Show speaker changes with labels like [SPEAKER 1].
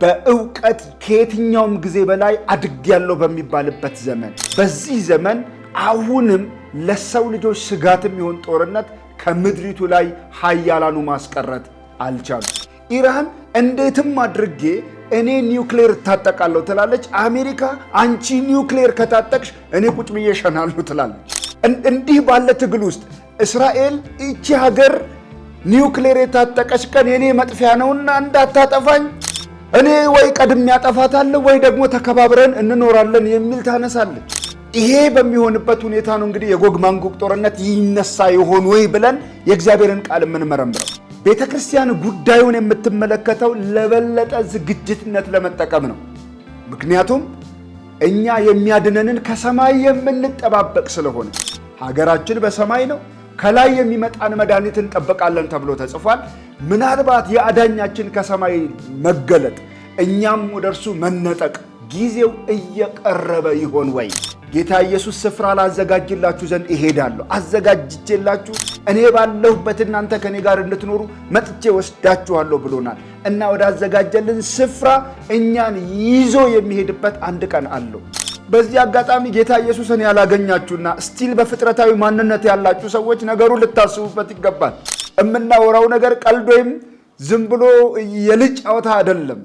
[SPEAKER 1] በእውቀት ከየትኛውም ጊዜ በላይ አድጌያለሁ በሚባልበት ዘመን በዚህ ዘመን አሁንም ለሰው ልጆች ስጋትም ይሆን ጦርነት ከምድሪቱ ላይ ኃያላኑ ማስቀረት አልቻሉ። ኢራን እንዴትም አድርጌ እኔ ኒውክሌር ታጠቃለሁ ትላለች። አሜሪካ አንቺ ኒውክሌር ከታጠቅሽ እኔ ቁጭ ብዬ ሸናለሁ ትላለች። እንዲህ ባለ ትግል ውስጥ እስራኤል እቺ ሀገር ኒውክሌር የታጠቀች ቀን የኔ መጥፊያ ነውና እንዳታጠፋኝ እኔ ወይ ቀድሜ ያጠፋታለሁ ወይ ደግሞ ተከባብረን እንኖራለን የሚል ታነሳለች። ይሄ በሚሆንበት ሁኔታ ነው እንግዲህ የጎግ ማጎግ ጦርነት ይነሳ ይሆን ወይ ብለን የእግዚአብሔርን ቃል የምንመረምረው። ቤተክርስቲያን ጉዳዩን የምትመለከተው ለበለጠ ዝግጅትነት ለመጠቀም ነው። ምክንያቱም እኛ የሚያድነንን ከሰማይ የምንጠባበቅ ስለሆነ ሀገራችን በሰማይ ነው። ከላይ የሚመጣን መድኃኒት እንጠብቃለን ተብሎ ተጽፏል። ምናልባት የአዳኛችን ከሰማይ መገለጥ እኛም ወደ እርሱ መነጠቅ ጊዜው እየቀረበ ይሆን ወይ? ጌታ ኢየሱስ ስፍራ ላዘጋጅላችሁ ዘንድ እሄዳለሁ፣ አዘጋጅቼላችሁ እኔ ባለሁበት እናንተ ከኔ ጋር እንድትኖሩ መጥቼ ወስዳችኋለሁ ብሎናል እና ወደ አዘጋጀልን ስፍራ እኛን ይዞ የሚሄድበት አንድ ቀን አለው። በዚህ አጋጣሚ ጌታ ኢየሱስን ያላገኛችሁና ስቲል በፍጥረታዊ ማንነት ያላችሁ ሰዎች ነገሩን ልታስቡበት ይገባል። የምናወራው ነገር ቀልድ ወይም ዝም ብሎ የልጅ ጨዋታ አይደለም።